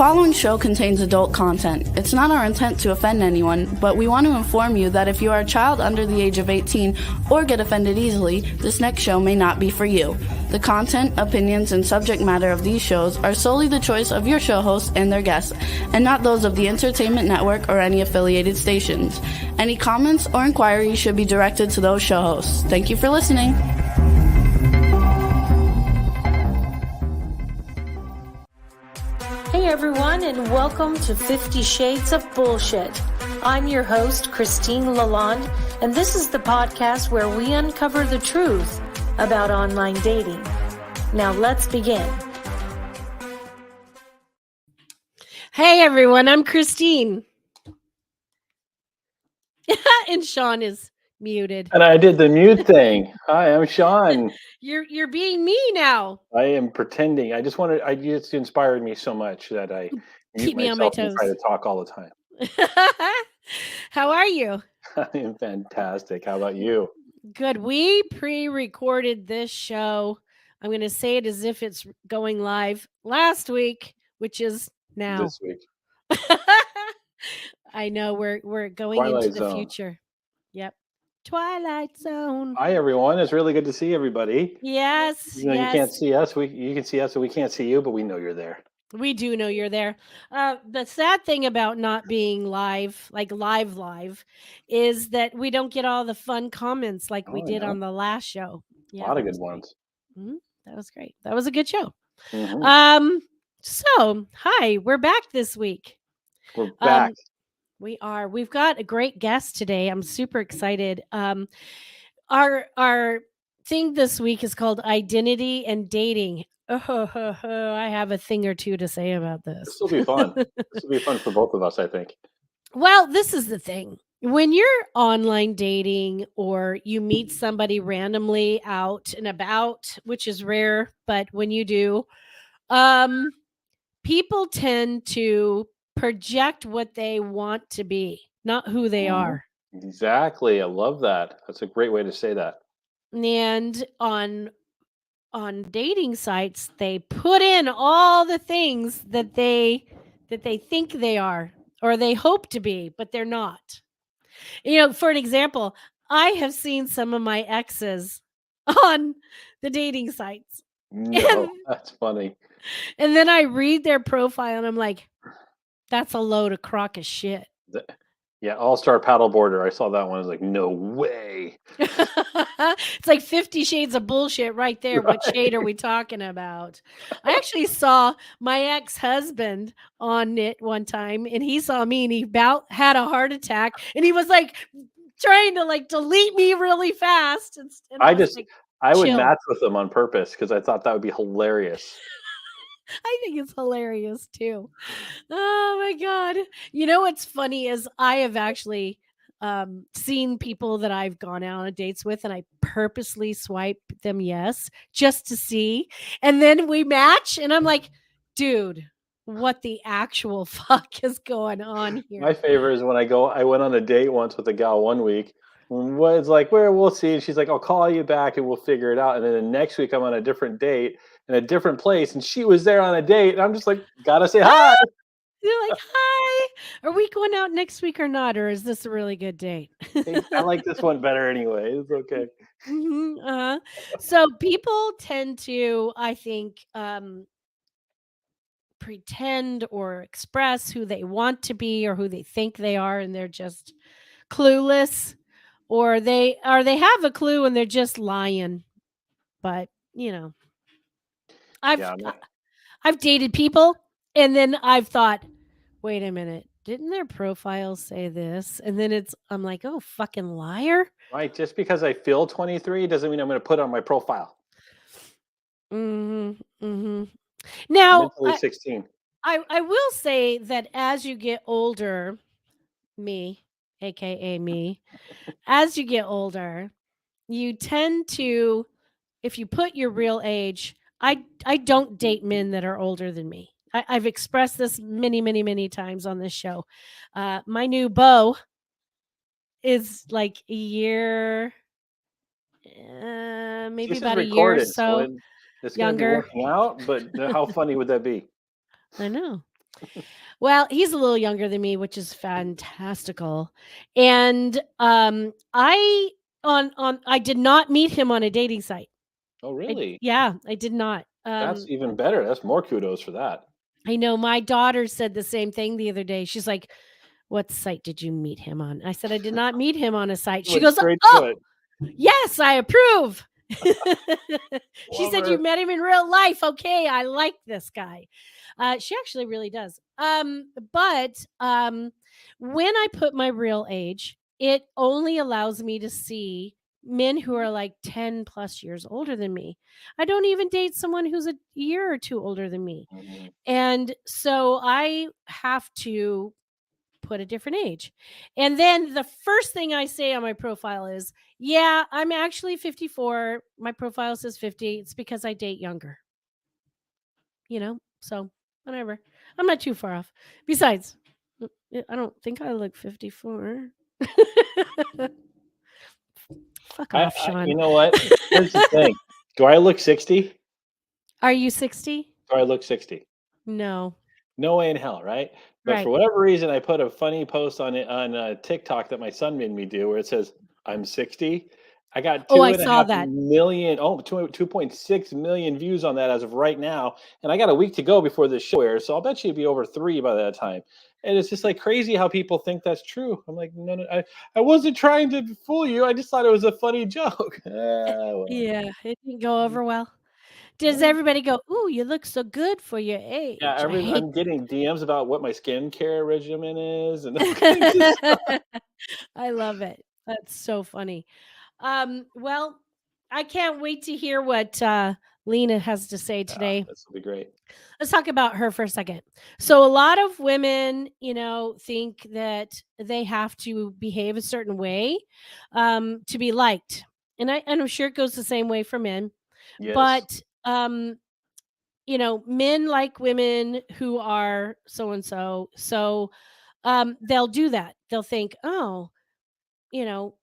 following show contains adult content. It's not our intent to offend anyone, but we want to inform you that if you are a child under the age of 18 or get offended easily, this next show may not be for you. The content, opinions, and subject matter of these shows are solely the choice of your show hosts and their guests, and not those of the Entertainment Network or any affiliated stations. Any comments or inquiries should be directed to those show hosts. Thank you for listening. Hey everyone, and welcome to 50 Shades of Bullshit. I'm your host, Christine Lalonde, and this is the podcast where we uncover the truth about online dating. Now let's begin. Hey everyone, I'm Christine. And Sean is muted. And I did the mute thing. Hi, I'm Sean. You're being me now. I am pretending. I just inspired me so much that I keep me on my toes and try to talk all the time. How are you? I am fantastic. How about you? Good. We pre-recorded this show. I'm going to say it as if it's going live last week, which is now. This week. I know we're going Twilight into the Zone. Future. Yep. Twilight Zone. Hi everyone. It's really good to see everybody. Yes. You can't see us. You can see us, and we can't see you, but we know you're there. We do know you're there. The sad thing about not being live, like live, is that we don't get all the fun comments like we did on the last show. Yeah, a lot of good ones. Mm-hmm. That was great. That was a good show. Mm-hmm. So, hi, we're back this week. We're back. We are. We've got a great guest today. I'm super excited. Our thing this week is called Identity and Dating. I have a thing or two to say about this. This will be fun. This will be fun for both of us, I think. Well, this is the thing. When you're online dating or you meet somebody randomly out and about, which is rare, but when you do, people tend to project what they want to be, not who they are. Exactly. I love that. That's a great way to say that. And on dating sites, they put in all the things that they think they are or they hope to be, but they're not. For an example, I have seen some of my exes on the dating sites. No, that's funny. And then I read their profile and I'm like, that's a load of crock of shit. Yeah, All-Star Paddleboarder. I saw that one. I was like, no way. It's like 50 Shades of Bullshit right there. Right. What shade are we talking about? I actually saw my ex-husband on it one time, and he saw me, and he about had a heart attack, and he was like trying to like delete me really fast. And I would match with them on purpose because I thought that would be hilarious. I think it's hilarious too. Oh my God. You know what's funny is I have actually seen people that I've gone out on dates with, and I purposely swipe them yes just to see. And then we match, and I'm like, dude, what the actual fuck is going on here? My favorite is when I went on a date once with a gal one week. It's like, we'll see. And she's like, I'll call you back and we'll figure it out. And then the next week I'm on a different date in a different place, and she was there on a date, and I'm just like, gotta say hi. You're like, hi. Are we going out next week or not? Or is this a really good date? I like this one better anyway. It's okay. So people tend to, I think, pretend or express who they want to be or who they think they are, and they're just clueless, or they have a clue and they're just lying. But I've dated people, and then I've thought, wait a minute, didn't their profile say this? And then I'm like, oh, fucking liar. Right. Just because I feel 23 doesn't mean I'm going to put it on my profile. Now, mentally 16. I will say that as you get older, me, aka me, as you get older, you tend to, if you put your real age, I don't date men that are older than me. I've expressed this many, many, many times on this show. My new beau is like a year, maybe about a year or so It's younger. Gonna be working out, but how funny would that be? I know. Well, he's a little younger than me, which is fantastical. And I did not meet him on a dating site. Oh, really? I did not. That's even better. That's more kudos for that. I know my daughter said the same thing the other day. She's like, "What site did you meet him on?" I said, "I did not meet him on a site." You She went goes, straight to "Oh, it. yes, I approve." She Love said, "You her. met him in real life. Okay, I like this guy." She actually really does. But when I put my real age, it only allows me to see men who are like 10 plus years older than me. I don't even date someone who's a year or two older than me. Mhm. And so I have to put a different age. And then the first thing I say on my profile is, yeah, I'm actually 54. My profile says 50. It's because I date younger, so whatever. I'm not too far off. Besides, I don't think I look 54. Fuck off, You Sean. know what? Here's the thing. Do I look 60? Are you 60? Do I look 60? No. No way in hell, right? But for Right. whatever reason, I put a funny post on it on TikTok that my son made me do, where it says I'm 60. I got Oh, two I and a saw half that. million, 2.6 million views on that as of right now, and I got a week to go before this show airs, so I'll bet you it'd be over 3 by that time. And it's just like crazy how people think that's true. I'm like, no, I wasn't trying to fool you. I just thought it was a funny joke. Well, Yeah, it didn't go over well. Does no. everybody go, "Ooh, you look so good for your Yeah, age"? I hate I'm getting DMs about what my skincare regimen is and all kinds of stuff. that. I love it. That's so funny. Well, I can't wait to hear what Lena has to say Yeah, today. this will be great. Let's talk about her for a second. So, a lot of women, think that they have to behave a certain way to be liked, and I'm sure it goes the same way for men. Yes. But men like women who are so and so, they'll do that. They'll think, oh, you know,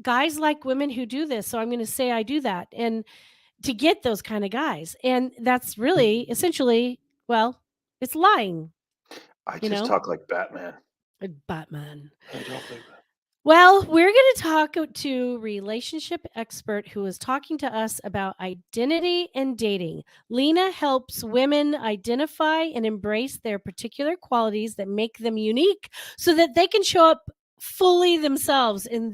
guys like women who do this, so I'm going to say I do that, and to get those kind of guys. And that's really essentially, well, it's lying, I you just know? talk like Batman. Batman. I talk like that. Well, we're going to talk to relationship expert who is talking to us about identity and dating. Lena helps women identify and embrace their particular qualities that make them unique so that they can show up fully themselves in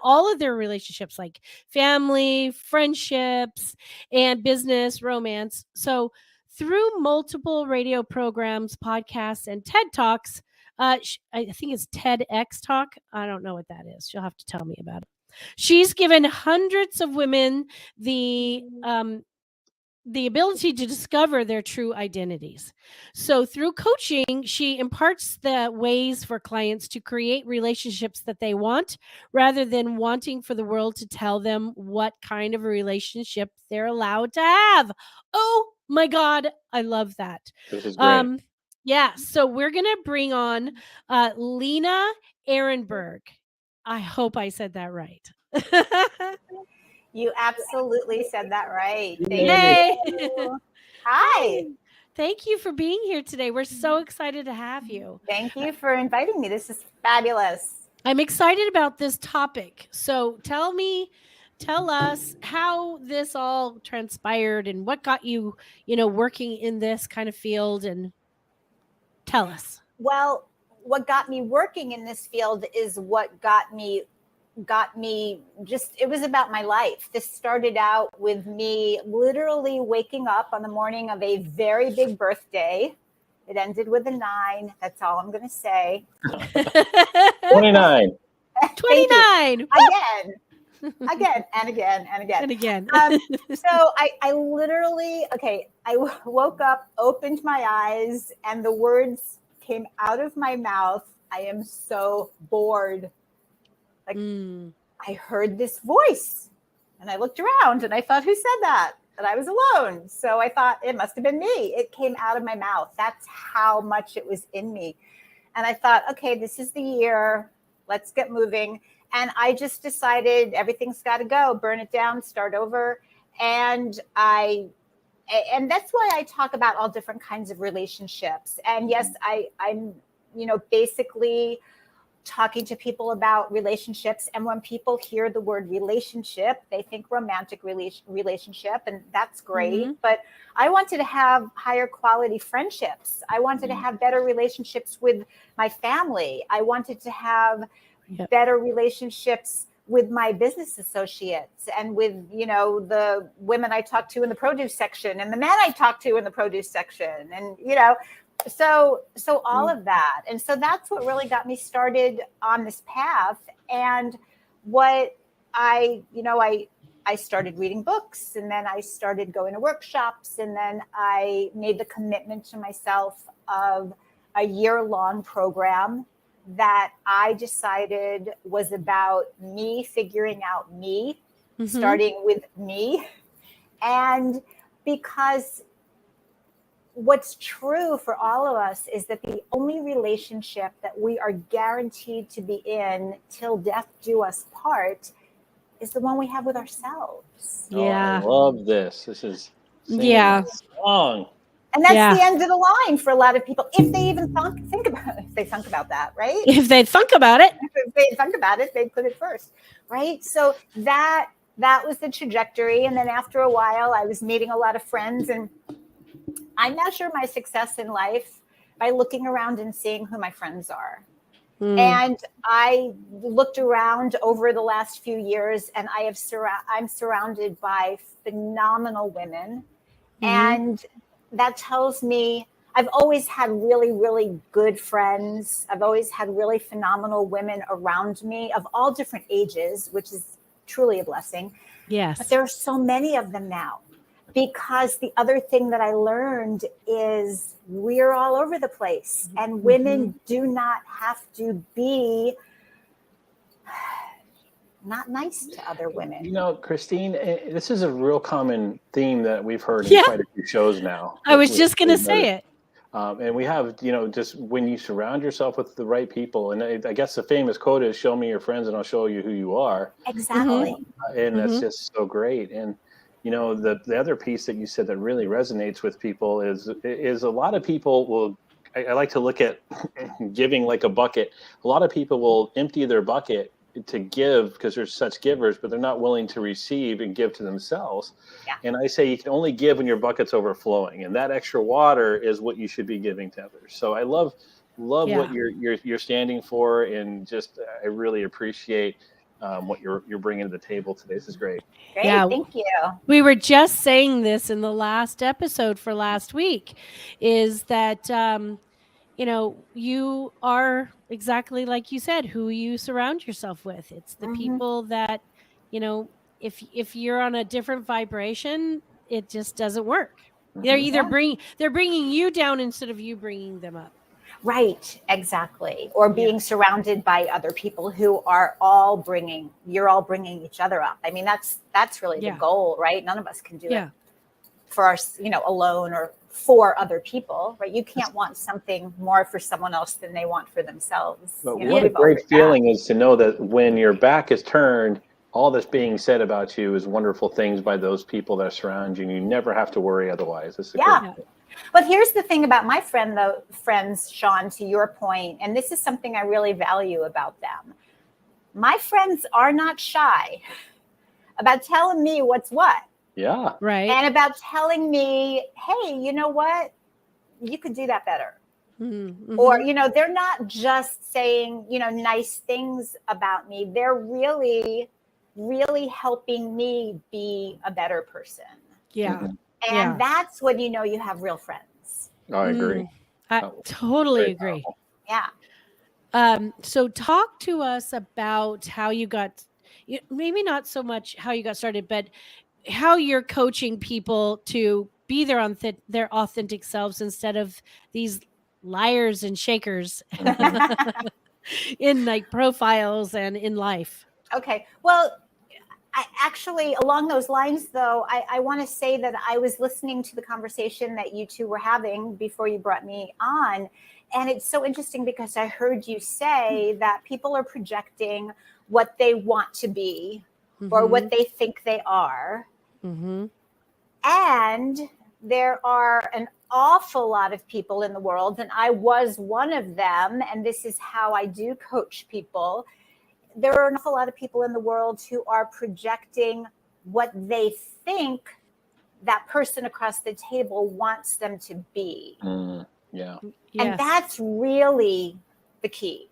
all of their relationships, like family, friendships, and business, romance. So, through multiple radio programs, podcasts, and TED Talks, I think it's TEDx Talk. I don't know what that is. She'll have to tell me about it. She's given hundreds of women the ability to discover their true identities. So through coaching, she imparts the ways for clients to create relationships that they want rather than wanting for the world to tell them what kind of a relationship they're allowed to have. Oh my God, I love that. This is great. Um, yeah, so we're going to bring on Lena Ehrenberg. I hope I said that right. You absolutely said that right. Thank Yay. Yay. you. Hi. Hi. Thank you for being here today. We're so excited to have you. Thank you for inviting me. This is fabulous. I'm excited about this topic. So tell us how this all transpired and what got you, working in this kind of field, and tell us. Well, what got me working in this field is what got me just, it was about my life. This started out with me literally waking up on the morning of a very big birthday. It ended with a 9. That's all I'm going to say. 29. Thank you. 29. Again and again and again. And again. So I literally, I woke up, opened my eyes, and the words came out of my mouth. I am so bored. Like, I heard this voice, and I looked around and I thought, who said that? And I was alone. So I thought it must have been me. It came out of my mouth. That's how much it was in me. And I thought, okay, this is the year. Let's get moving. And I just decided everything's got to go, burn it down, start over. And I And that's why I talk about all different kinds of relationships. And yes, I'm, basically talking to people about relationships. And when people hear the word relationship, they think romantic relationship, and that's great. Mm-hmm. But I wanted to have higher quality friendships. I wanted to have better relationships with my family. I wanted to have better relationships with my business associates and with, the women I talk to in the produce section and the men I talk to in the produce section. And, so all of that. And so that's what really got me started on this path. And what I started reading books, and then I started going to workshops, and then I made the commitment to myself of a year-long program that I decided was about me figuring out me, starting with me. And because what's true for all of us is that the only relationship that we are guaranteed to be in till death do us part is the one we have with ourselves. Yeah. Oh, I love this. This is Yeah. song. And that's the end of the line for a lot of people, if they even think about it, if they think about that, right? If they think about it. If they think about it, they put it first, right? So that was the trajectory. And then after a while, I was meeting a lot of friends, and I measure my success in life by looking around and seeing who my friends are. And I looked around over the last few years, and I'm surrounded by phenomenal women. And that tells me I've always had really, really good friends. I've always had really phenomenal women around me of all different ages, which is truly a blessing. Yes. But there are so many of them now, because the other thing that I learned is we're all over the place, and women do not have to be not nice to other women. Christine, this is a real common theme that we've heard in quite a few shows now. I was just going to say it. And we have, just when you surround yourself with the right people, and I guess the famous quote is, show me your friends and I'll show you who you are. Exactly. And that's just so great. And, the other piece that you said that really resonates with people is a lot of people will, I like to look at giving like a bucket. A lot of people will empty their bucket to give because they're such givers, but they're not willing to receive and give to themselves. Yeah. And I say you can only give when your bucket's overflowing, and that extra water is what you should be giving to others. So I love what you're standing for, and just I really appreciate what you're bringing to the table today. This is great. Great, thank you. We were just saying this in the last episode for last week, is that you are exactly like you said, who you surround yourself with. It's the people that, if you're on a different vibration, it just doesn't work. They're either bringing you down instead of you bringing them up. Right, exactly. Or being surrounded by other people who are you're all bringing each other up. I mean, that's really the goal, right? None of us can do it for us, alone or for other people, right? You can't want something more for someone else than they want for themselves. But what a great feeling is to know that when your back is turned, all that's being said about you is wonderful things by those people that surround you, and you never have to worry otherwise. It's a great thing. But here's the thing about my friends, Sean, to your point, and this is something I really value about them. My friends are not shy about telling me what's what. Yeah. Right. And about telling me, hey, you know what? You could do that better. Or, they're not just saying, nice things about me. They're really, really helping me be a better person. Yeah. And that's when you know you have real friends. I agree. I totally agree. Yeah. So talk to us about how you got, maybe not so much how you got started, but how you're coaching people to be their authentic selves instead of these liars and shakers in like profiles and in life. Okay. Well, I actually, along those lines, though, I want to say that I was listening to the conversation that you two were having before you brought me on. And it's so interesting because I heard you say that people are projecting what they want to be or what they think they are. And there are an awful lot of people in the world, and I was one of them, and this is how I do coach people. There are an awful lot of people in the world who are projecting what they think that person across the table wants them to be. Yeah. Yes. And that's really the key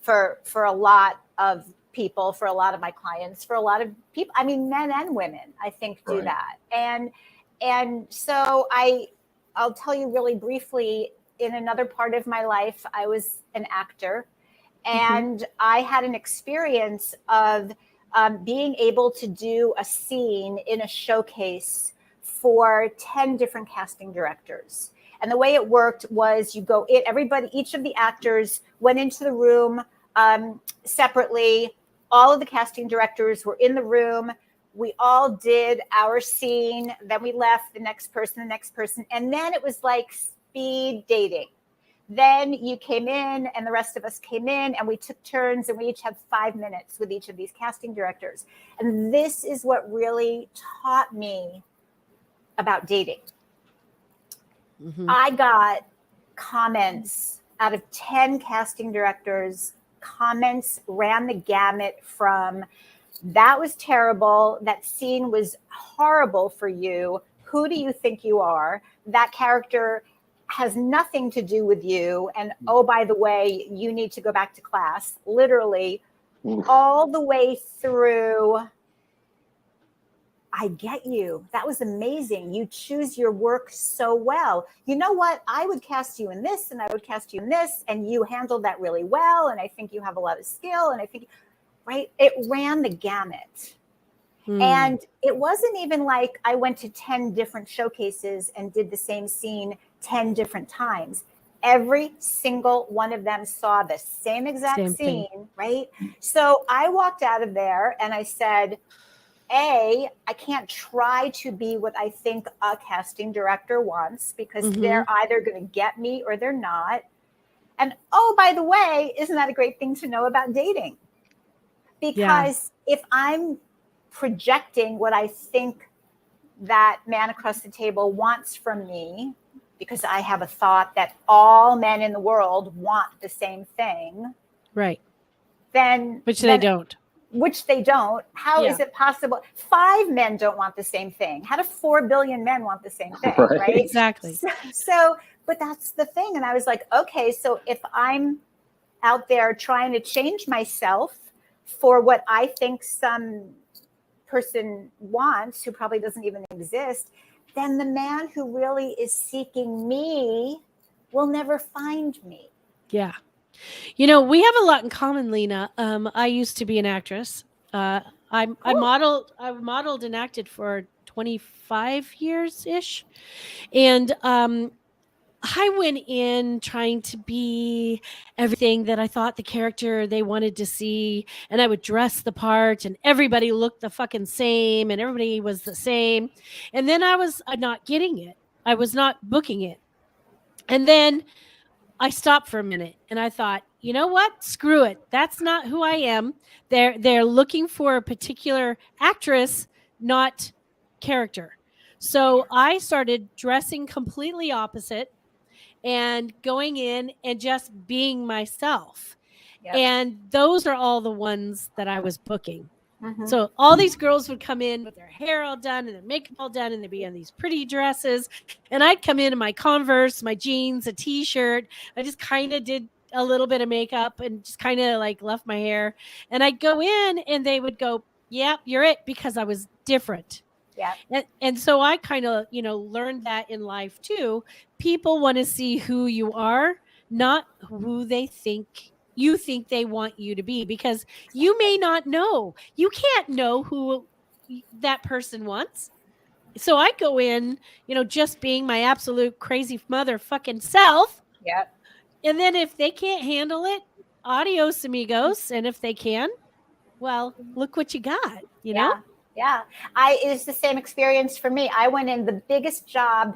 for a lot of people, for a lot of my clients, for a lot of people. I mean, men and women, I think, do that. And so I'll tell you really briefly, in another part of my life, I was an actor, and I had an experience of being able to do a scene in a showcase for 10 different casting directors. And the way it worked was you go in, each of the actors went into the room separately. All of the casting directors were in the room. We all did our scene. Then we left, the next person. And then it was like speed dating. Then you came in and the rest of us came in and we took turns and we each had 5 minutes with each of these casting directors. And this is what really taught me about dating. I got comments out of 10 casting directors. Comments ran the gamut from, that was terrible, that scene was horrible for you, who do you think you are, that character has nothing to do with you, and oh, by the way, you need to go back to class, literally. All the way through, I get you. That was amazing. You choose your work so well. You know what? I would cast you in this and I would cast you in this, and you handled that really well. And I think you have a lot of skill. And I think, right? It ran the gamut. And it wasn't even like I went to 10 different showcases and did the same scene 10 different times. Every single one of them saw the same exact scene, right? So I walked out of there and I said, I can't try to be what I think a casting director wants, because they're either going to get me or they're not. And oh, by the way, isn't that a great thing to know about dating? Because if I'm projecting what I think that man across the table wants from me, because I have a thought that all men in the world want the same thing, right? Then they don't. Which they don't. How is it possible? 5 men don't want the same thing. How do 4 billion men want the same thing, right? Exactly. So, but that's the thing. And I was like, okay, so if I'm out there trying to change myself for what I think some person wants, who probably doesn't even exist, then the man who really is seeking me will never find me. Yeah. You know, we have a lot in common, Lena. I used to be an actress. I modeled and acted for 25 years ish. And I went in trying to be everything that I thought the character they wanted to see. And I would dress the part and everybody looked the fucking same and everybody was the same. And then I was not getting it. I was not booking it. And then I stopped for a minute and I thought, you know what? Screw it. That's not who I am. They're looking for a particular actress, not character. So I started dressing completely opposite and going in and just being myself. Yep. And those are all the ones that I was booking. So all these girls would come in with their hair all done and their makeup all done, and they'd be in these pretty dresses. And I'd come in my Converse, my jeans, a t-shirt. I just kind of did a little bit of makeup and just kind of like left my hair. And I'd go in and they would go, yep, you're it, because I was different. Yeah. And so I kind of, learned that in life too. People want to see who you are, not who they think they want you to be, because you may not know. You can't know who that person wants. So I go in, just being my absolute crazy motherfucking self. Yeah. And then if they can't handle it, adios amigos. And if they can, well, look what you got, you know? Yeah. It's the same experience for me. I went in the biggest job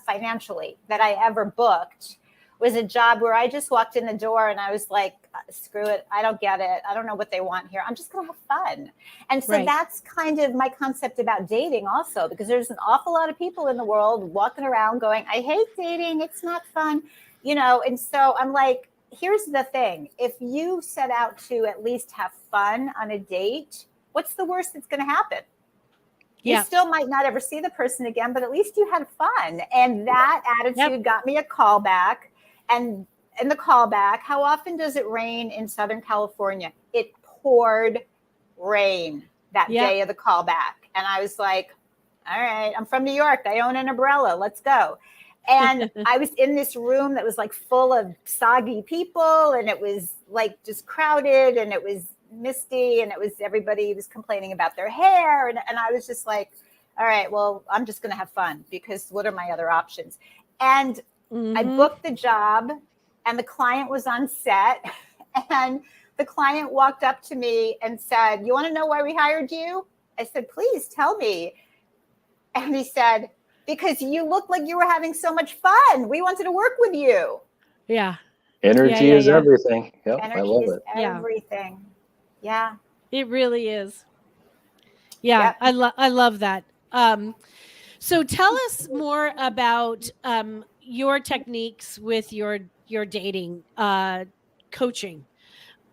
financially that I ever booked was a job where I just walked in the door and I was like, screw it. I don't get it. I don't know what they want here. I'm just going to have fun. And so that's kind of my concept about dating also, because there's an awful lot of people in the world walking around going, I hate dating. It's not fun, you know? And so I'm like, here's the thing. If you set out to at least have fun on a date, what's the worst that's going to happen? You still might not ever see the person again, but at least you had fun. And that attitude got me a call back. And in the callback, how often does it rain in Southern California? It poured rain that day of the callback. And I was like, all right, I'm from New York. I own an umbrella. Let's go. And I was in this room that was like full of soggy people, and it was like just crowded, and it was misty, and it was everybody was complaining about their hair. And I was just like, all right, well, I'm just going to have fun, because what are my other options? And I booked the job, and the client was on set, and the client walked up to me and said, you want to know why we hired you? I said, please tell me. And he said, because you look like you were having so much fun. We wanted to work with you. Yeah. Energy is everything. Yep, Energy I love is it. everything. Yeah. It really is. Yeah, yep. I love that. So tell us more about your techniques with your dating coaching,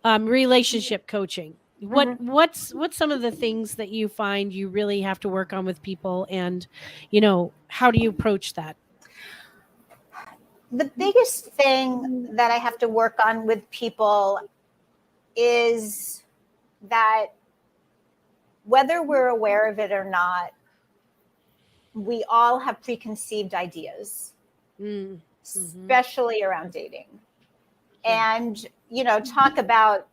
relationship coaching. What's some of the things that you find you really have to work on with people, and how do you approach that? The biggest thing that I have to work on with people is that whether we're aware of it or not, we all have preconceived ideas, especially around dating. And, talk about,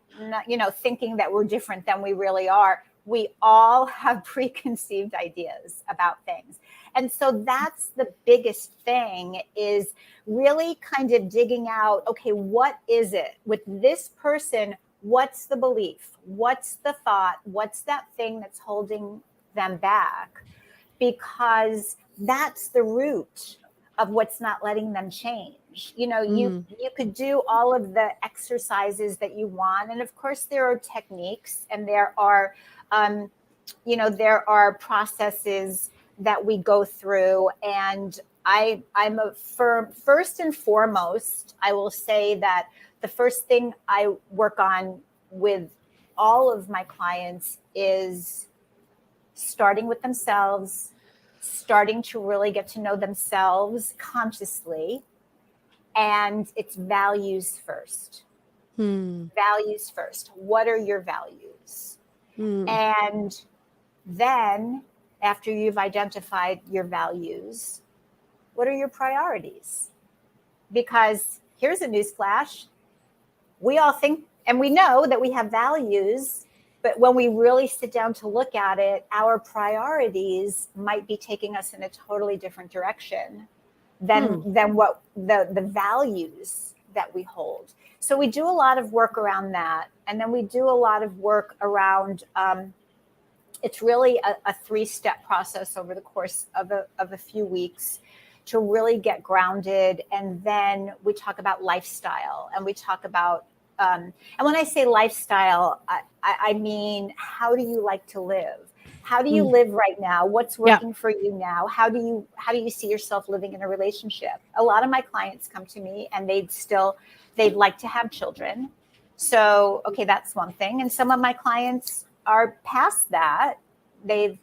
thinking that we're different than we really are. We all have preconceived ideas about things. And so that's the biggest thing, is really kind of digging out, okay, what is it with this person? What's the belief? What's the thought? What's that thing that's holding them back? Because that's the root of what's not letting them change. You could do all of the exercises that you want. And of course, there are techniques, and there are, there are processes that we go through. And I'm a firm, first and foremost, I will say that the first thing I work on with all of my clients is starting with themselves, starting to really get to know themselves consciously. And it's values first. Values first. What are your values? And then after you've identified your values, what are your priorities? Because here's a newsflash. We all think, and we know that we have values, but when we really sit down to look at it, our priorities might be taking us in a totally different direction than what the values that we hold. So we do a lot of work around that. And then we do a lot of work around, it's really a 3-step process over the course of a few weeks to really get grounded. And then we talk about lifestyle, and we talk about, and when I say lifestyle, I mean, how do you like to live? How do you live right now? What's working for you now? How do you see yourself living in a relationship? A lot of my clients come to me and they'd like to have children. So, okay, that's one thing. And some of my clients are past that. They've,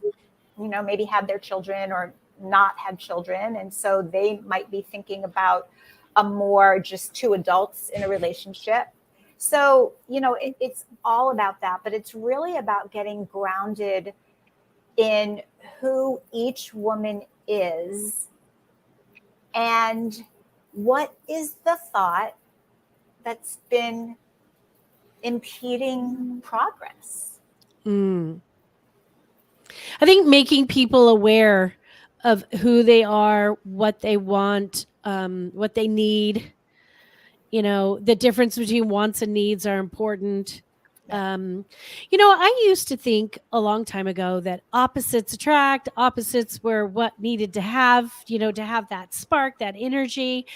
maybe had their children or not had children. And so they might be thinking about a more just 2 adults in a relationship. So, it's all about that, but it's really about getting grounded in who each woman is and what is the thought that's been impeding progress. I think making people aware of who they are, what they want, what they need, the difference between wants and needs are important. I used to think a long time ago that opposites attract. Opposites were what needed to have, to have that spark, that energy.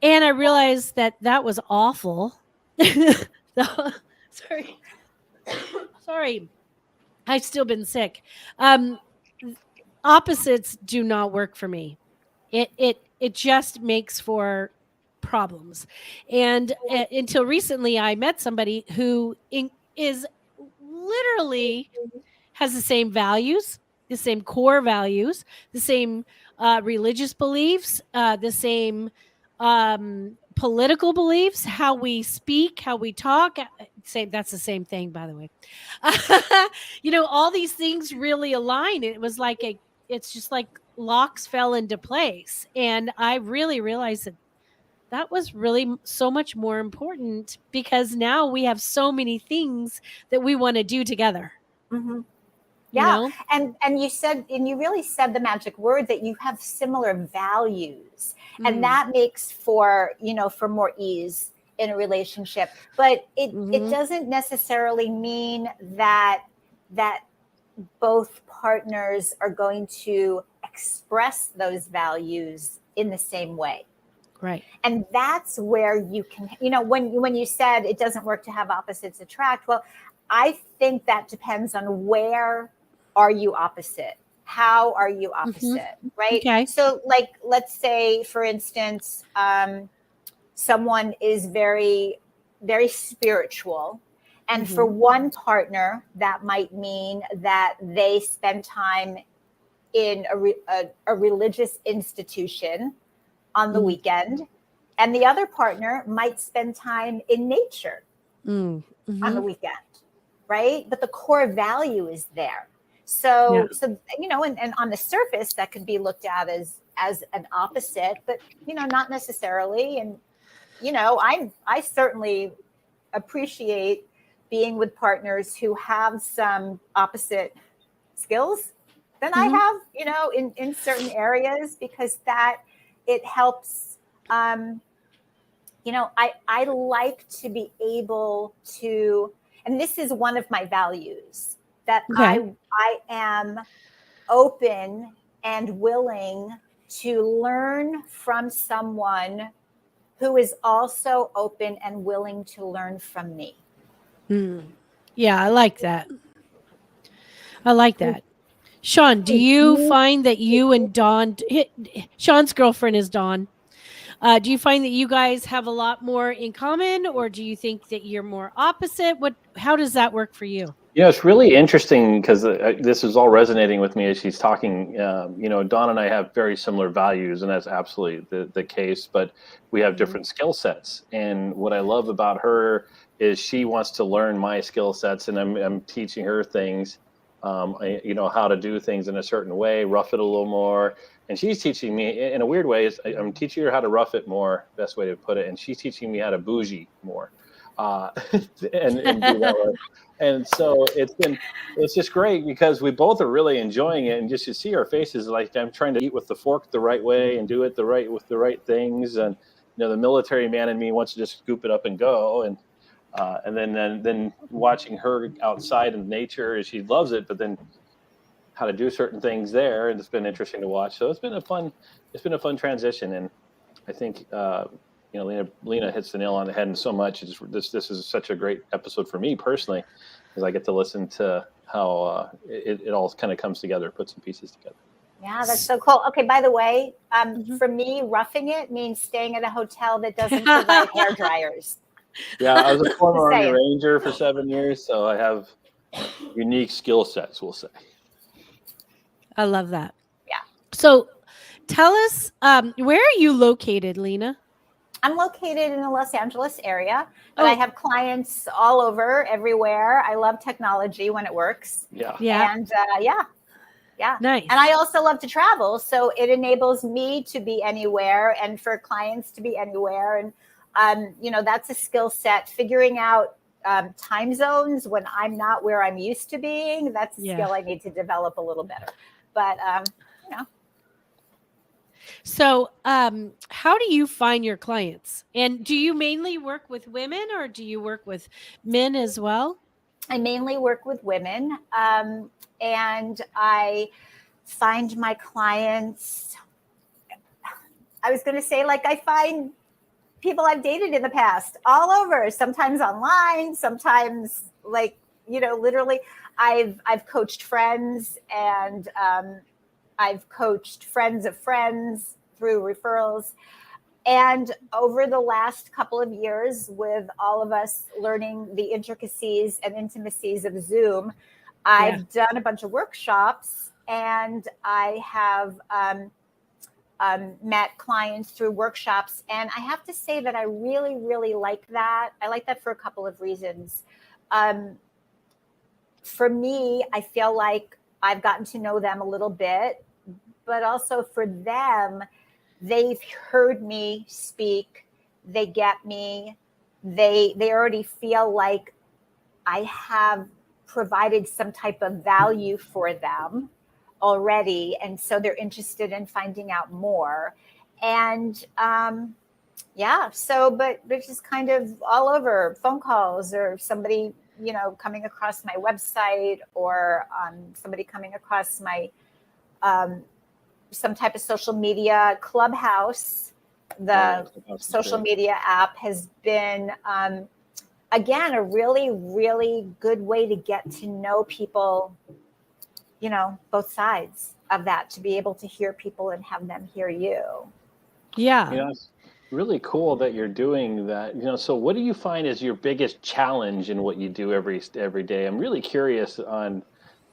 And I realized that was awful. Sorry. Sorry. I've still been sick. Opposites do not work for me. It just makes for problems. And until recently, I met somebody who is literally has the same values, the same core values, the same religious beliefs, the same political beliefs, how we speak, how we talk. Same, that's the same thing, by the way. All these things really align. It's just like locks fell into place. And I really realized that was really so much more important because now we have so many things that we want to do together. Mm-hmm. You Yeah. know? And you really said the magic word that you have similar values. And that makes for more ease in a relationship. But it doesn't necessarily mean that both partners are going to express those values in the same way. Right. And that's where you can, when you said it doesn't work to have opposites attract, well, I think that depends on where are you opposite? How are you opposite? Right? Okay. So like, let's say, for instance, someone is very, very spiritual. And for one partner, that might mean that they spend time in a religious institution on the weekend. And the other partner might spend time in nature on the weekend, right? But the core value is there. So and on the surface, that could be looked at as an opposite, but not necessarily. And I certainly appreciate being with partners who have some opposite skills than I have, in certain areas, because that it helps. I like to be able to, and this is one of my values, that I am open and willing to learn from someone who is also open and willing to learn from me. Yeah, I like that. Sean, do you find that you and Dawn, Sean's girlfriend is Dawn, do you find that you guys have a lot more in common, or do you think that you're more opposite? How does that work for you? It's really interesting because this is all resonating with me as she's talking. Dawn and I have very similar values, and that's absolutely the case, but we have different skill sets. And what I love about her is she wants to learn my skill sets, and I'm teaching her things, how to do things in a certain way, rough it a little more. And she's teaching me, in a weird way, I'm teaching her how to rough it more, best way to put it. And she's teaching me how to bougie more. And do that way. And so it's just great because we both are really enjoying it, and just to see our faces, like I'm trying to eat with the fork the right way and do it with the right things. And the military man in me wants to just scoop it up and go. And then watching her outside in nature, she loves it, but then how to do certain things there, and it's been interesting to watch. So it's been a fun transition, and I think Lena hits the nail on the head, and so much. This is such a great episode for me personally, because I get to listen to how it all kind of comes together, put some pieces together. Yeah, that's so cool. Okay, by the way, for me, roughing it means staying at a hotel that doesn't provide hair dryers. Yeah, I was a former Army Ranger for 7 years, so I have unique skill sets, we'll say. I love that. Yeah. So tell us, where are you located, Lena? I'm located in the Los Angeles area, but I have clients all over, everywhere. I love technology when it works. Yeah. And yeah. Nice. And I also love to travel, so it enables me to be anywhere and for clients to be anywhere. And that's a skill set. Figuring out time zones when I'm not where I'm used to being, that's a skill I need to develop a little better. But So, how do you find your clients? And do you mainly work with women, or do you work with men as well? I mainly work with women, and I find my clients, I was going to say, like, I find people I've dated in the past, all over, sometimes online, sometimes like, literally I've coached friends, and I've coached friends of friends through referrals. And over the last couple of years, with all of us learning the intricacies and intimacies of Zoom, I've done a bunch of workshops, and I have met clients through workshops. And I have to say that I really, really like that. I like that for a couple of reasons. For me, I feel like I've gotten to know them a little bit, but also for them, they've heard me speak, they get me, they already feel like I have provided some type of value for them already, and so they're interested in finding out more. And but it's just kind of all over, phone calls, or somebody coming across my website, or somebody coming across my some type of social media. Clubhouse, the social media app, has been again a really, really good way to get to know people, both sides of that, to be able to hear people and have them hear you. Yeah. It's really cool that you're doing that. So what do you find is your biggest challenge in what you do every day? I'm really curious on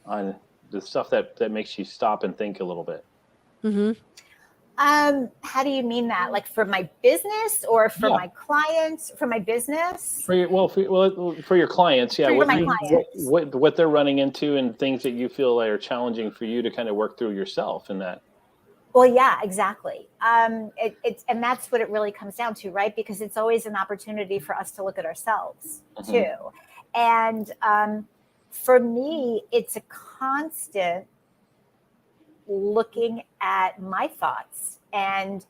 the stuff that makes you stop and think a little bit. Mm-hmm. How do you mean that? Like for my business, or for my clients? For my business? For your clients, yeah. For my clients. What they're running into, and things that you feel are challenging for you to kind of work through yourself in that. Well, yeah, exactly. It's and that's what it really comes down to, right? Because it's always an opportunity for us to look at ourselves too. And for me, it's a constant looking at my thoughts, and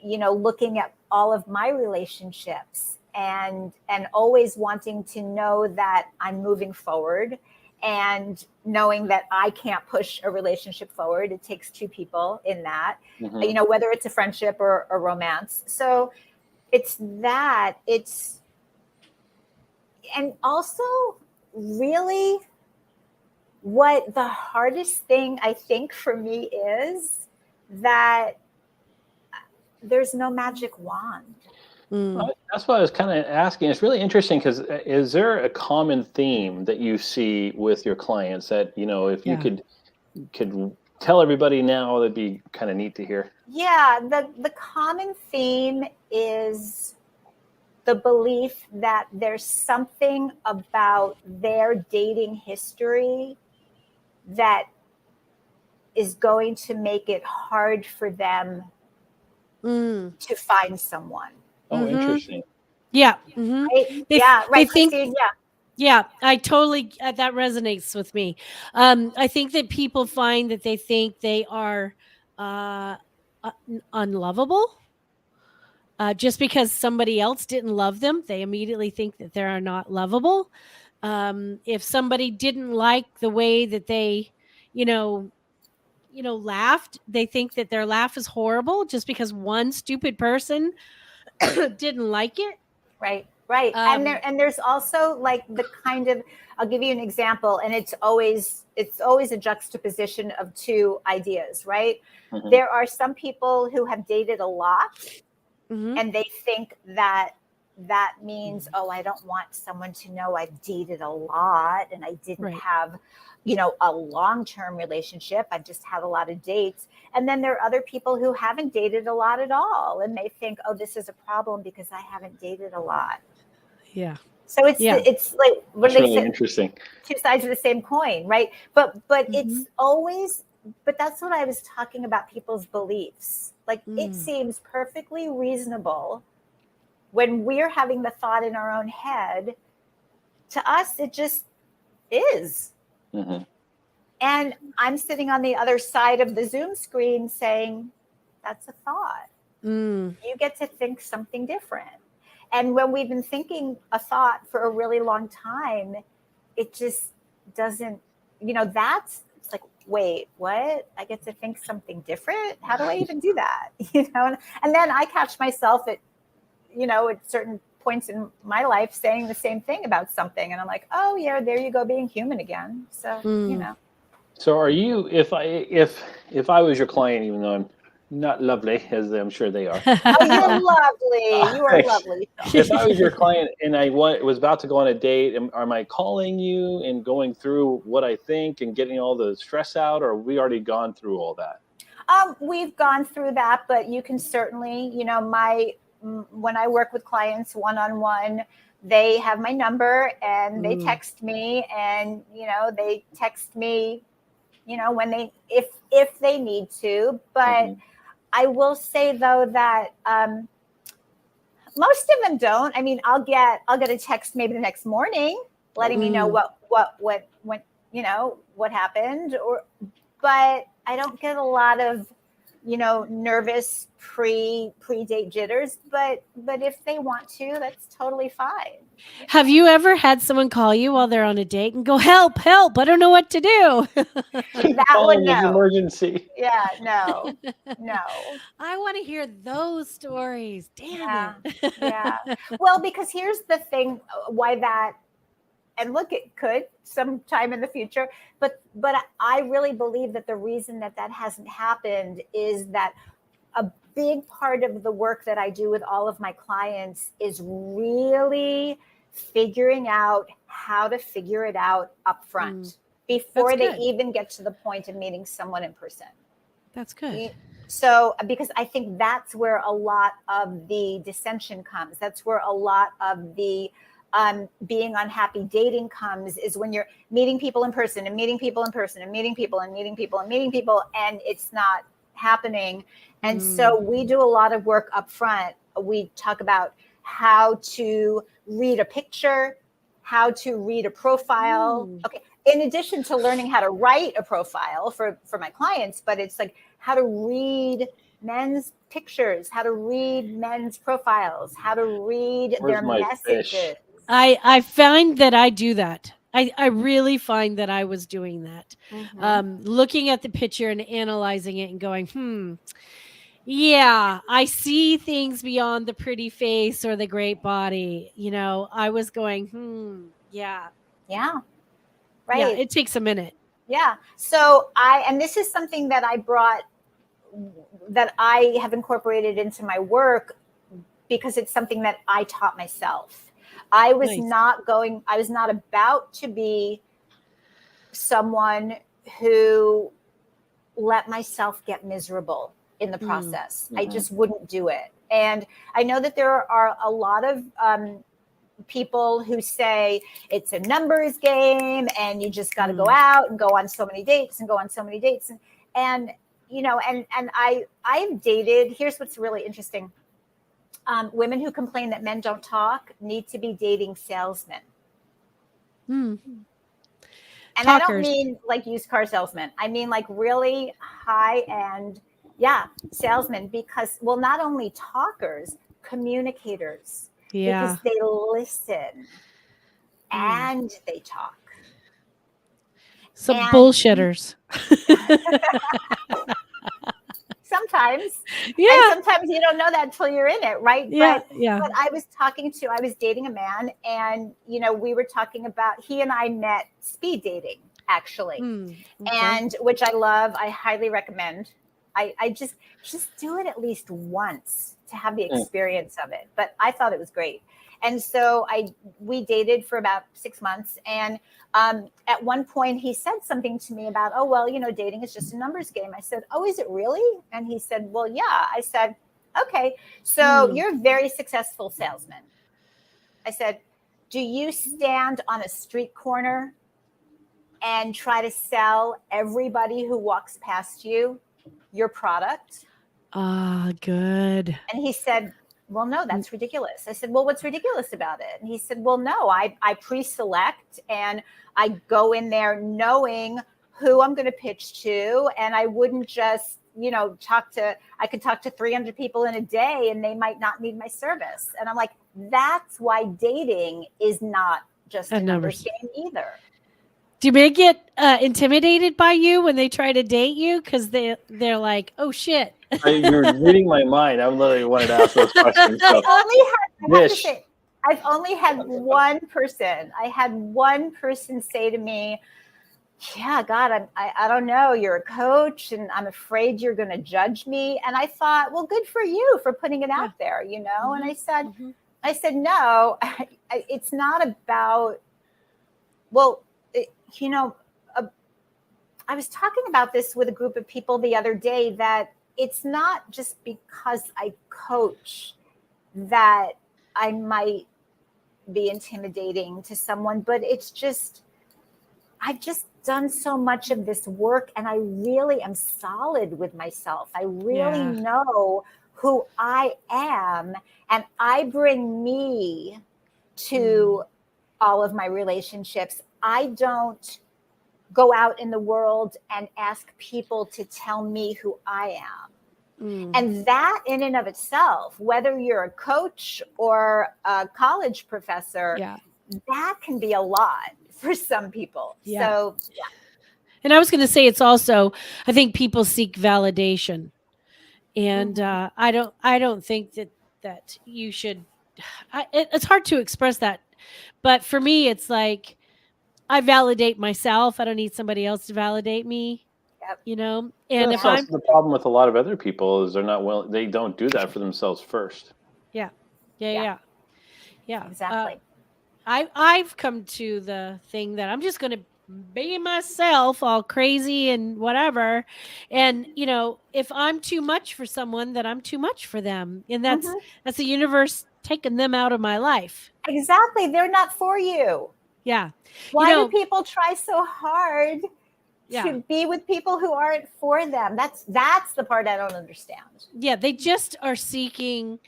looking at all of my relationships, and always wanting to know that I'm moving forward, and knowing that I can't push a relationship forward. It takes two people in that, whether it's a friendship or a romance. So it's that. And also really what the hardest thing I think for me is that there's no magic wand. Well, that's what I was kind of asking. It's really interesting, because is there a common theme that you see with your clients that, if you could tell everybody now, that'd be kind of neat to hear? Yeah, the common theme is the belief that there's something about their dating history that is going to make it hard for them to find someone. Oh, interesting. Yeah. Right? They think, Christine, yeah, I totally, that resonates with me. I think that people find that they think they are unlovable. Just because somebody else didn't love them, they immediately think that they are not lovable. If somebody didn't like the way that they, laughed, they think that their laugh is horrible just because one stupid person didn't like it. Right. And there's also like the kind of, I'll give you an example, and it's always a juxtaposition of two ideas, right? There are some people who have dated a lot, and they think that means, oh, I don't want someone to know I've dated a lot and I didn't have, a long-term relationship. I've just had a lot of dates. And then there are other people who haven't dated a lot at all, and they think, oh, this is a problem because I haven't dated a lot. Yeah. So it's like, what do they say? Interesting. Two sides of the same coin, right? But it's always, but that's what I was talking about, people's beliefs. Like it seems perfectly reasonable when we're having the thought in our own head. To us, it just is. And I'm sitting on the other side of the Zoom screen saying, that's a thought. You get to think something different. And when we've been thinking a thought for a really long time, it just doesn't, it's like, wait, what? I get to think something different? How do I even do that? And then I catch myself at at certain points in my life saying the same thing about something. And I'm like, oh yeah, there you go, being human again. So, So are you, if I was your client, even though I'm not lovely, as I'm sure they are. Oh, you're lovely. You are lovely. If I was your client and I was about to go on a date, am I calling you and going through what I think and getting all the stress out, or have we already gone through all that? We've gone through that, but you can certainly, when I work with clients one-on-one, they have my number and they text me, and, they text me, when if they need to. But I will say though that most of them don't. I mean, I'll get a text maybe the next morning letting me know what happened, but I don't get a lot of nervous pre-date jitters, but if they want to, that's totally fine. Have you ever had someone call you while they're on a date and go, help, I don't know what to do? That one, no. Emergency. Yeah, no. I want to hear those stories. Damn it. Yeah. Well, because here's the thing, why that, and look, it could sometime in the future, but I really believe that the reason that hasn't happened is that a big part of the work that I do with all of my clients is really figuring out how to figure it out up front before they even get to the point of meeting someone in person. That's good. So, because I think that's where a lot of the dissension comes. That's where a lot of the being unhappy dating comes, is when you're meeting people in person and meeting people in person and meeting people and meeting people and meeting people, and it's not happening. And so we do a lot of work up front. We talk about how to read a picture, how to read a profile. Okay. In addition to learning how to write a profile for my clients, but it's like how to read men's pictures, how to read men's profiles, how to read their messages. I find that I do that. I really find that I was doing that. Looking at the picture and analyzing it and going, yeah, I see things beyond the pretty face or the great body. I was going, yeah. Yeah. Right. Yeah, it takes a minute. Yeah. So and this is something that I have incorporated into my work, because it's something that I taught myself. I was not about to be someone who let myself get miserable in the process. I just wouldn't do it. And I know that there are a lot of people who say it's a numbers game and you just got to go out and go on so many dates and go on so many dates. And I've dated, here's what's really interesting. Women who complain that men don't talk need to be dating salesmen. And Talkers. I don't mean like used car salesmen. I mean like really high end, salesmen, because, well, not only talkers, communicators, because they listen and they talk. Some bullshitters. Sometimes. Yeah. And sometimes you don't know that until you're in it, right? Yeah. But I was dating a man, and, we were talking about, he and I met speed dating, actually. And which I love. I highly recommend. I just do it at least once to have the experience of it. But I thought it was great. And so we dated for about 6 months. And at one point he said something to me about, oh, well, dating is just a numbers game. I said, oh, is it really? And he said, well, yeah. I said, okay, so you're a very successful salesman. I said, do you stand on a street corner and try to sell everybody who walks past you your product? Good. And he said, well, no, that's ridiculous. I said, well, what's ridiculous about it? And he said, well, no, I pre-select and I go in there knowing who I'm going to pitch to. And I wouldn't just, I could talk to 300 people in a day and they might not need my service. And I'm like, that's why dating is not just a numbers game either. Do men get intimidated by you when they try to date you? Because they're like, oh, shit. You're reading my mind. I literally wanted to ask those questions. So, I've only had one person. I had one person say to me, yeah, God, I don't know. You're a coach and I'm afraid you're going to judge me. And I thought, well, good for you for putting it out there, you know? Mm-hmm. And I said, no, it's not about, well, you know, I was talking about this with a group of people the other day, that it's not just because I coach that I might be intimidating to someone, but it's just, I've just done so much of this work and I really am solid with myself. I really know who I am, and I bring me to all of my relationships. I don't go out in the world and ask people to tell me who I am. And that in and of itself, whether you're a coach or a college professor, that can be a lot for some people. So, And I was going to say, it's also, I think people seek validation, and I don't think that you should. It's hard to express that, but for me, it's like I validate myself. I don't need somebody else to validate me. You know, and that's also the problem with a lot of other people is they're not willing. They don't do that for themselves first. Yeah. Exactly. I've come to the thing that I'm just going to be myself, all crazy and whatever. And, you know, if I'm too much for someone, then I'm too much for them. And that's the universe taking them out of my life. Exactly. They're not for you. Yeah. Why do people try so hard to be with people who aren't for them? That's the part I don't understand. Yeah. They just are seeking,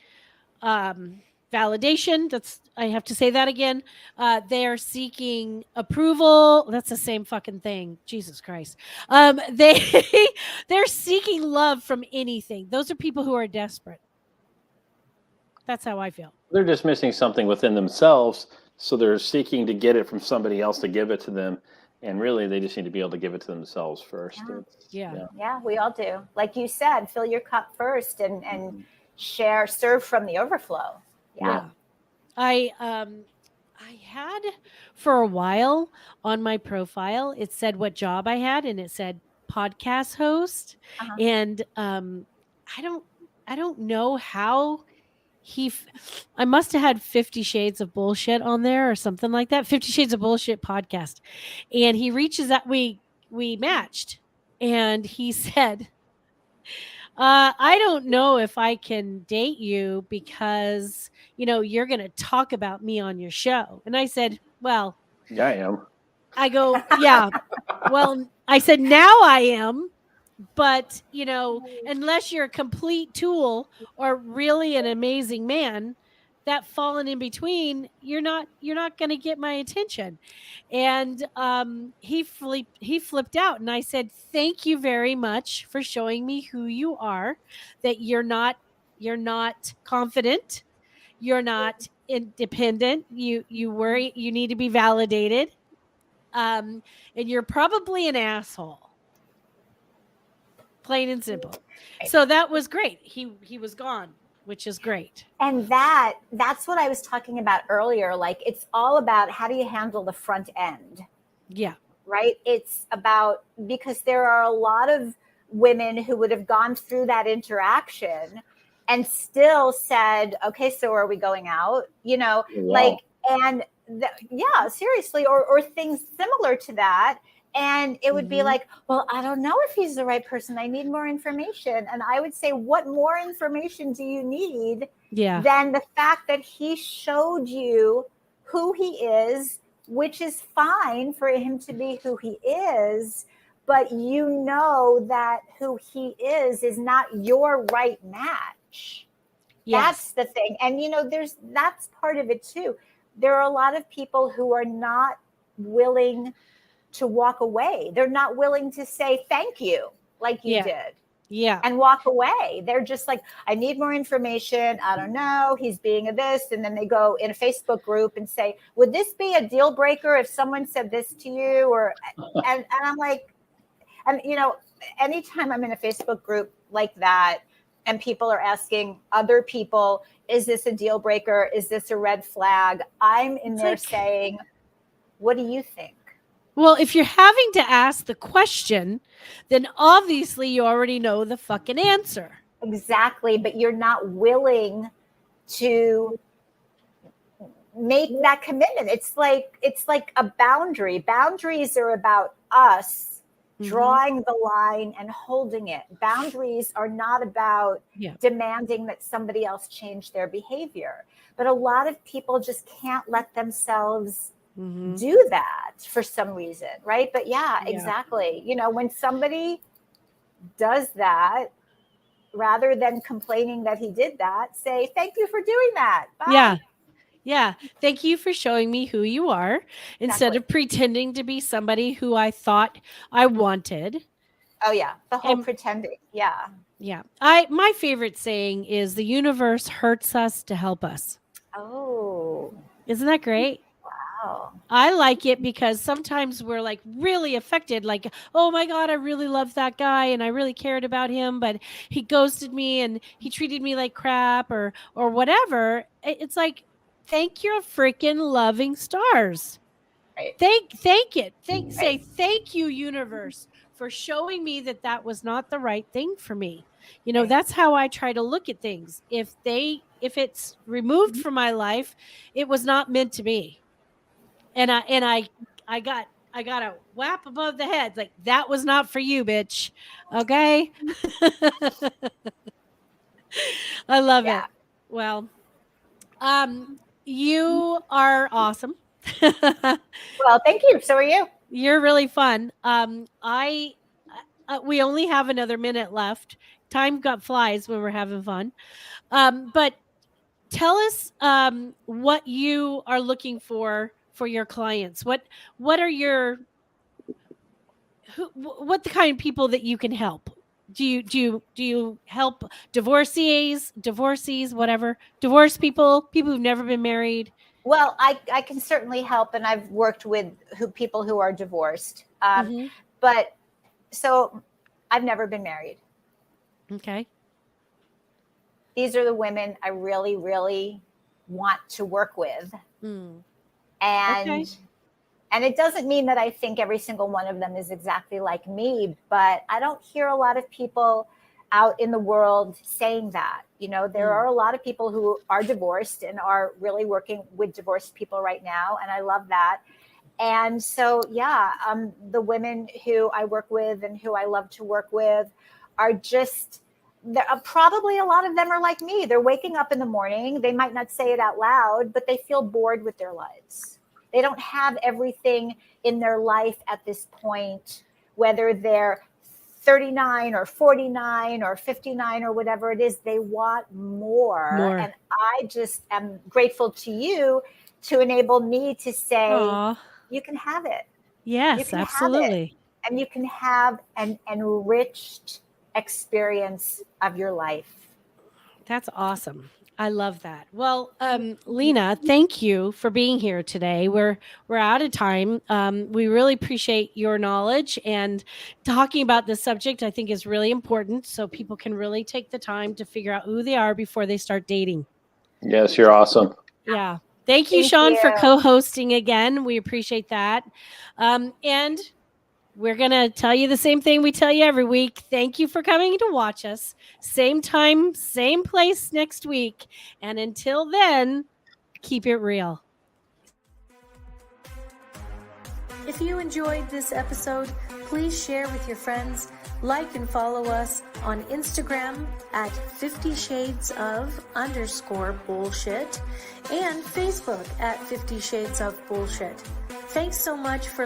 validation. I have to say that again. They are seeking approval. That's the same fucking thing. Jesus Christ. They're seeking love from anything. Those are people who are desperate. That's how I feel. They're just missing something within themselves, so they're seeking to get it from somebody else to give it to them. And really, they just need to be able to give it to themselves first. Yeah, we all do. Like you said, fill your cup first and serve from the overflow. Yeah. I had for a while on my profile, it said what job I had, and it said podcast host. And I don't know how I must have had 50 Shades of Bullshit on there or something like that. 50 Shades of Bullshit podcast. And he reaches out, we matched, and he said, I don't know if I can date you because, you know, you're going to talk about me on your show. And I said, well, yeah, I am. I go, yeah. Well, I said, now I am. But, you know, unless you're a complete tool or really an amazing man, that fallen in between, you're not going to get my attention. And he flipped out, and I said, thank you very much for showing me who you are, that you're not confident, you're not independent, you worry, you need to be validated, and you're probably an asshole. Plain and simple. So that was great. He was gone, which is great. And that's what I was talking about earlier. Like, it's all about how do you handle the front end? Yeah. Right? It's about, because there are a lot of women who would have gone through that interaction and still said, okay, so are we going out? You know, seriously, or things similar to that. And it would be like, well, I don't know if he's the right person. I need more information. And I would say, what more information do you need than the fact that he showed you who he is, which is fine for him to be who he is, but you know that who he is not your right match. Yes. That's the thing. And, you know, that's part of it too. There are a lot of people who are not willing to walk away. They're not willing to say thank you like you did. Yeah. And walk away. They're just like, I need more information. I don't know. He's being a this. And then they go in a Facebook group and say, would this be a deal breaker if someone said this to you? Or and I'm like, and you know, anytime I'm in a Facebook group like that, and people are asking other people, is this a deal breaker? Is this a red flag? I'm in there saying, what do you think? Well, if you're having to ask the question, then obviously you already know the fucking answer. Exactly. But you're not willing to make that commitment. It's like a boundary. Boundaries are about us drawing the line and holding it. Boundaries are not about demanding that somebody else change their behavior. But a lot of people just can't let themselves do that for some reason, right? But exactly. You know, when somebody does that, rather than complaining that he did that, say, thank you for doing that. Bye. Yeah. Thank you for showing me who you are instead of pretending to be somebody who I thought I wanted. Oh yeah. The whole pretending. Yeah. Yeah. My favorite saying is the universe hurts us to help us. Oh. Isn't that great? Wow. I like it because sometimes we're like really affected, like, oh my God, I really love that guy and I really cared about him, but he ghosted me and he treated me like crap or whatever. It's like, thank your freaking loving stars. Right. Thank it. Say thank you, universe, for showing me that was not the right thing for me. You know, that's how I try to look at things. If it's removed from my life, it was not meant to be. And I got a whap above the head. Like, that was not for you, bitch. Okay. I love it. Well, you are awesome. Well, thank you. So are you. You're really fun. We only have another minute left. Time flies when we're having fun. But tell us what you are looking for your clients. What are what the kind of people that you can help? Do you help divorcees, whatever, divorced people who've never been married? Well, I can certainly help, and I've worked with people who are divorced. But so I've never been married. Okay. These are the women I really, really want to work with. And it doesn't mean that I think every single one of them is exactly like me, but I don't hear a lot of people out in the world saying that. You know, there are a lot of people who are divorced and are really working with divorced people right now. And I love that. And so, the women who I work with and who I love to work with are just, probably a lot of them are like me. They're waking up in the morning. They might not say it out loud, but they feel bored with their lives. They don't have everything in their life at this point, whether they're 39 or 49 or 59 or whatever it is. They want more. And I just am grateful to you to enable me to say, you can have it. Yes, absolutely. And you can have an enriched experience of your life. That's awesome. I love that. Well, Lena, thank you for being here today. We're out of time. We really appreciate your knowledge, and talking about this subject, I think, is really important, so people can really take the time to figure out who they are before they start dating. Yes, you're awesome. Yeah. Thank you, Sean, for co-hosting again. We appreciate that. And we're going to tell you the same thing we tell you every week. Thank you for coming to watch us. Same time, same place next week. And until then, keep it real. If you enjoyed this episode, please share with your friends, like and follow us on Instagram at 50 Shades of _bullshit and Facebook at 50 Shades of Bullshit. Thanks so much for